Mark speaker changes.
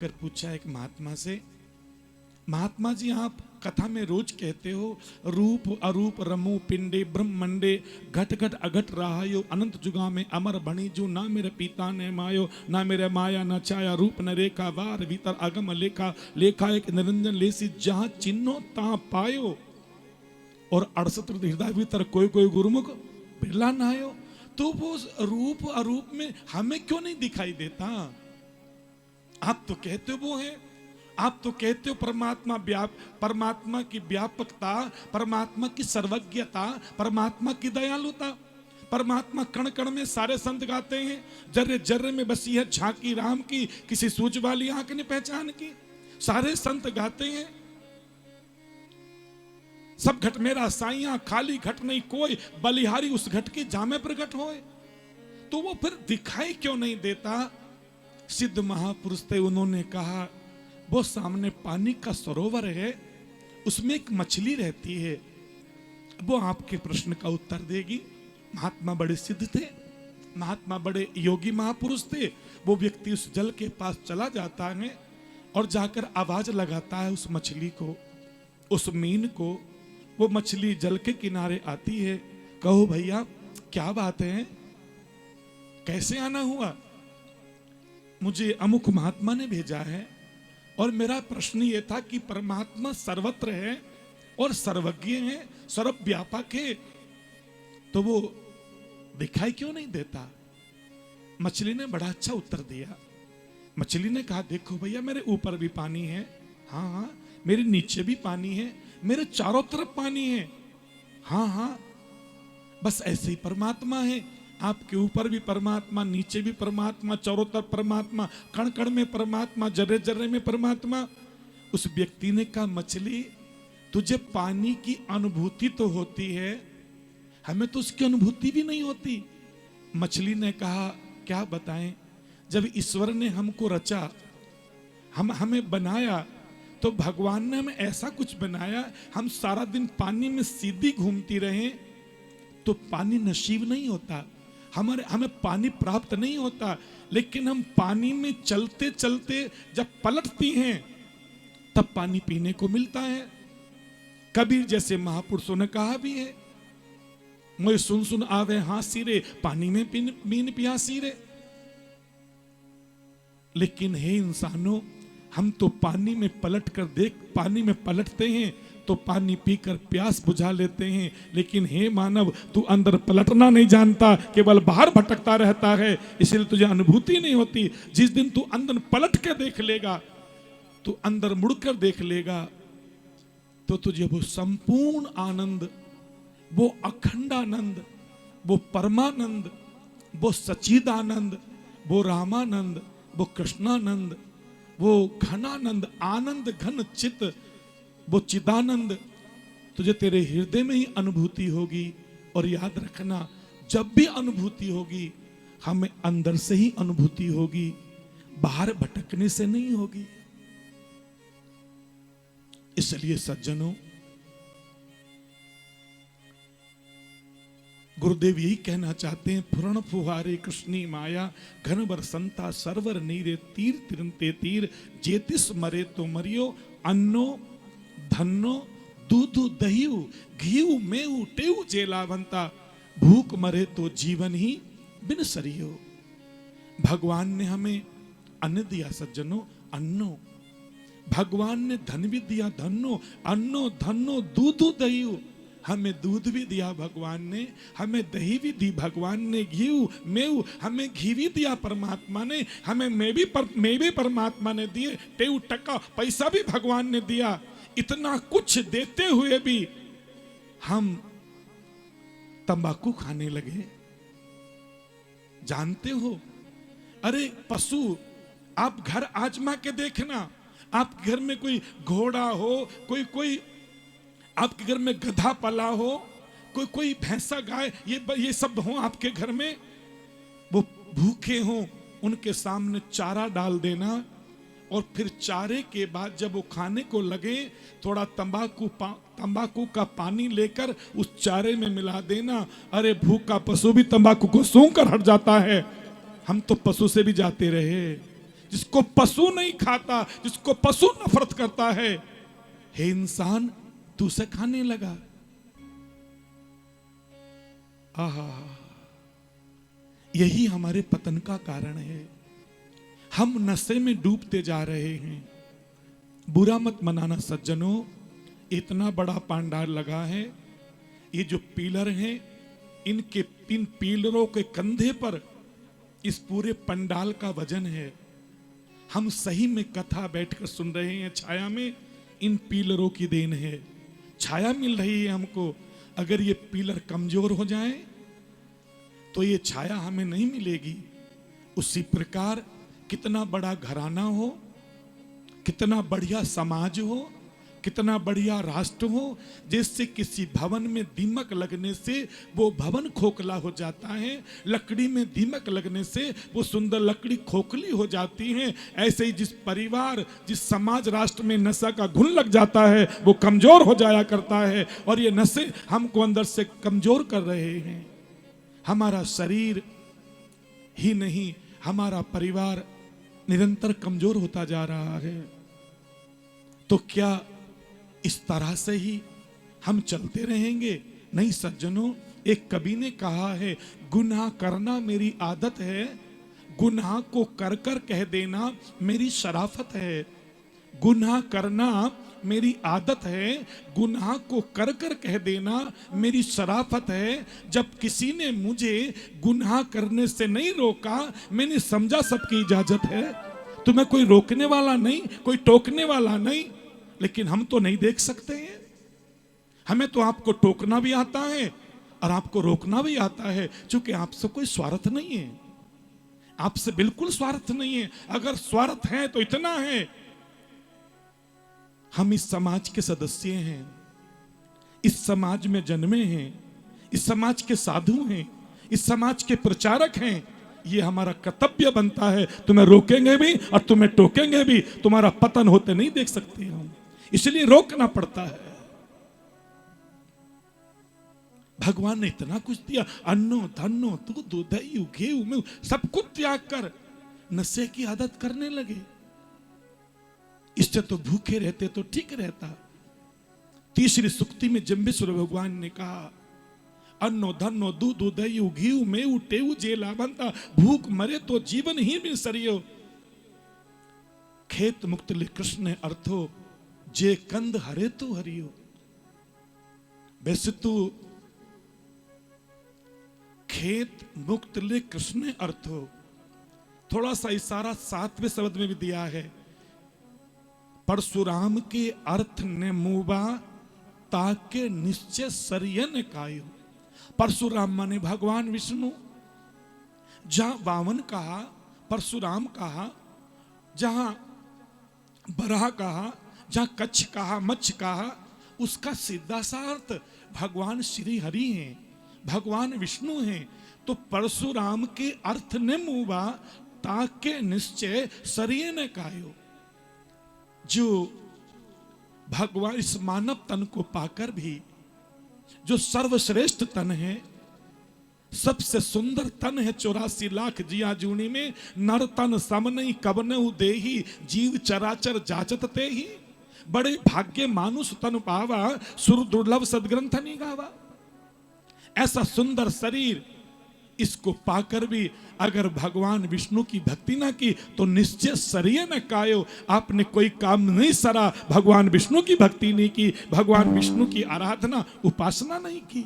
Speaker 1: कर पूछा एक महात्मा से, महात्मा जी आप कथा में रोज कहते हो रूप अरूप रमो पिंडे ब्रह्मंडे घट घट अघट रहायो अनंत जुगा में अमर बणी जो ना मेरे पिता ने मायो ना मेरे माया न छाया रूप न रेखा वार भीतर अगम लेखा लेखा एक निरंजन लेसी जहां चिन्हो ता पायो और 68 हृदय भीतर कोई कोई गुरुमुख बिरला ना आयो। तो वो रूप अरूप में हमें क्यों नहीं दिखाई देता? आप तो कहते हो वो है, आप तो कहते हो परमात्मा की व्यापकता, परमात्मा की सर्वज्ञता, परमात्मा की दयालुता, परमात्मा कण कण में। सारे संत गाते हैं जर्रे जर्रे में बसी है झांकी राम की, किसी सूझ वाली आंख ने पहचान की। सारे संत गाते हैं सब घट मेरा साइया खाली घट नहीं कोई, बलिहारी उस घट की जामे प्रकट होए। तो वो फिर दिखाई क्यों नहीं देता? सिद्ध महापुरुष थे, उन्होंने कहा वो सामने पानी का सरोवर है, उसमें एक मछली रहती है, वो आपके प्रश्न का उत्तर देगी। महात्मा बड़े सिद्ध थे, महात्मा बड़े योगी महापुरुष थे। वो व्यक्ति उस जल के पास चला जाता है और जाकर आवाज लगाता है उस मछली को, उस मीन को। वो मछली जल के किनारे आती है, कहो भैया क्या बात है, कैसे आना हुआ? मुझे अमुक महात्मा ने भेजा है और मेरा प्रश्न ये था कि परमात्मा सर्वत्र है और सर्वज्ञ है, सर्वव्यापक है, तो वो दिखाई क्यों नहीं देता? मछली ने बड़ा अच्छा उत्तर दिया। मछली ने कहा देखो भैया मेरे ऊपर भी पानी है, हाँ हाँ, मेरे नीचे भी पानी है, मेरे चारों तरफ पानी है, हाँ हाँ, बस ऐसे ही परमात्मा है। आपके ऊपर भी परमात्मा, नीचे भी परमात्मा, चारों तरफ परमात्मा, कण कण में परमात्मा, जर्रे जर्रे में परमात्मा। उस व्यक्ति ने कहा मछली तुझे पानी की अनुभूति तो होती है, हमें तो उसकी अनुभूति भी नहीं होती। मछली ने कहा क्या बताएं, जब ईश्वर ने हमको रचा, हमें बनाया, तो भगवान ने हमें ऐसा कुछ बनाया, हम सारा दिन पानी में सीधी घूमती रहें तो पानी नसीब नहीं होता, हमें पानी प्राप्त नहीं होता। लेकिन हम पानी में चलते चलते जब पलटती हैं तब पानी पीने को मिलता है। कबीर जैसे महापुरुषों ने कहा भी है, मैं सुन सुन आवे हांसी रे, पानी में मीन प्यासी रे। लेकिन हे इंसानों, हम तो पानी में पलट कर पानी में पलटते हैं तो पानी पीकर प्यास बुझा लेते हैं। लेकिन हे मानव, तू अंदर पलटना नहीं जानता, केवल बाहर भटकता रहता है, इसलिए तुझे अनुभूति नहीं होती। जिस दिन तू अंदर पलट कर देख लेगा, तू अंदर मुड़कर देख लेगा, तो तुझे वो संपूर्ण आनंद, वो अखंडानंद, वो परमानंद, वो सच्चिदानंद, वो रामानंद, वो कृष्णानंद, वो घनानंद, आनंद घन चित, वो चिदानंद तुझे तेरे हृदय में ही अनुभूति होगी। और याद रखना, जब भी अनुभूति होगी हमें अंदर से ही अनुभूति होगी, बाहर भटकने से नहीं होगी। इसलिए सज्जनों, गुरुदेव यही कहना चाहते हैं, फुरण फुहारे कृष्णी माया घन बरसंता सरवर नीरे तीर तिरंते तीर जेतिस मरे तो मरियो अन्नो धन्नो दूधु दहियु घीयु मेऊ टेऊ जेलावंता भूख मरे तो जीवन ही बिन सरियो। भगवान ने हमें अन्न दिया सज्जनों, अन्नो। भगवान ने धन भी दिया, धन्नो, अन्नो धन्नो दूधु दहियु, हमें दूध भी दिया भगवान ने, हमें दही भी दी भगवान ने, घीऊ मेऊ, हमें घी भी दिया परमात्मा ने, हमें मेवे परमात्मा ने दिए, टेऊ टका पैसा भी भगवान ने दिया। इतना कुछ देते हुए भी हम तंबाकू खाने लगे। जानते हो, अरे पशु, आप घर आजमा के देखना, आप घर में कोई घोड़ा हो, कोई आपके घर में गधा पला हो, कोई भैंसा गाय, ये सब हो आपके घर में, वो भूखे हो, उनके सामने चारा डाल देना और फिर चारे के बाद जब वो खाने को लगे, थोड़ा तंबाकू का पानी लेकर उस चारे में मिला देना। अरे भूखा पशु भी तंबाकू को सूंघ कर हट जाता है। हम तो पशु से भी जाते रहे, जिसको पशु नहीं खाता, जिसको पशु नफरत करता है, हे इंसान तू उसे खाने लगा। आहा, यही हमारे पतन का कारण है। हम नशे में डूबते जा रहे हैं। बुरा मत मनाना सज्जनों, इतना बड़ा पंडाल लगा है, ये जो पिलर हैं, इन पिलरों के कंधे पर इस पूरे पंडाल का वजन है। हम सही में कथा बैठकर सुन रहे हैं छाया में, इन पिलरों की देन है। छाया मिल रही है हमको। अगर ये पिलर कमजोर हो जाए तो ये छाया हमें नहीं मिलेगी। उसी प्रकार कितना बड़ा घराना हो, कितना बढ़िया समाज हो, कितना बढ़िया राष्ट्र हो, जैसे किसी भवन में दीमक लगने से वो भवन खोखला हो जाता है, लकड़ी में दीमक लगने से वो सुंदर लकड़ी खोखली हो जाती है, ऐसे ही जिस परिवार, जिस समाज, राष्ट्र में नशा का घुन लग जाता है वो कमजोर हो जाया करता है। और ये नशे हमको अंदर से कमजोर कर रहे हैं। हमारा शरीर ही नहीं, हमारा परिवार निरंतर कमजोर होता जा रहा है। तो क्या इस तरह से ही हम चलते रहेंगे? नहीं सज्जनों, एक कवि ने कहा है, गुनाह करना मेरी आदत है, गुनाह को कर कर कह देना मेरी शराफत है। गुनाह करना मेरी आदत है, गुनाह को कर कर कह देना मेरी शराफत है। जब किसी ने मुझे गुनाह करने से नहीं रोका, मैंने समझा सबकी इजाजत है। तुम्हें कोई रोकने वाला नहीं, कोई टोकने वाला नहीं, लेकिन हम तो नहीं देख सकते हैं। हमें तो आपको टोकना भी आता है और आपको रोकना भी आता है, क्योंकि आपसे कोई स्वार्थ नहीं है, आपसे बिल्कुल स्वार्थ नहीं है। अगर स्वार्थ है तो इतना है, हम इस समाज के सदस्य हैं, इस समाज में जन्मे हैं, इस समाज के साधु हैं, इस समाज के प्रचारक हैं। ये हमारा कर्तव्य बनता है। तुम्हें रोकेंगे भी और तुम्हें टोकेंगे भी, तुम्हारा पतन होते नहीं देख सकते हम, इसलिए रोकना पड़ता है। भगवान ने इतना कुछ दिया, अन्नो धन्नो दूध दही गेहूं में, सब कुछ त्याग कर नशे की आदत करने लगे। इससे तो भूखे रहते तो ठीक रहता। तीसरी सुक्ति में जम्बेश्वर भगवान ने कहा, अन्नो धन्नो दूध दही घी में उठे जेला बनता, भूख मरे तो जीवन ही में सरियो। खेत मुक्त ले कृष्ण अर्थो, जे कंद हरे तो हरियो। वैसे तो खेत मुक्त ले कृष्ण अर्थो, थोड़ा सा इशारा 7वें शब्द में भी दिया है। परशुराम के अर्थ ने मुबा, ताके निश्चय सरियन कायो। परशुराम माने भगवान विष्णु। जहां वामन कहा, परशुराम कहा, जहां बराह कहा, जहां कच्छ कहा, मच्छ कहा, उसका सीधा सा अर्थ भगवान श्री हरि हैं, भगवान विष्णु हैं। तो परशुराम के अर्थ ने मुबा, ताके निश्चय सरियन कायो। जो भगवान इस मानव तन को पाकर भी, जो सर्वश्रेष्ठ तन है, सबसे सुंदर तन है, 84 लाख जिया जूनी में, नर तन सम नहीं कबनहु देही, जीव चराचर जाचत ते ही। बड़े भाग्य मानुष तन पावा, सुर दुर्लभ सदग्रंथ नहीं गावा। ऐसा सुंदर शरीर, इसको पाकर भी अगर भगवान विष्णु की भक्ति ना की तो निश्चय सरिये न कायो। आपने कोई काम नहीं सरा, भगवान विष्णु की भक्ति नहीं की, भगवान विष्णु की आराधना उपासना नहीं की।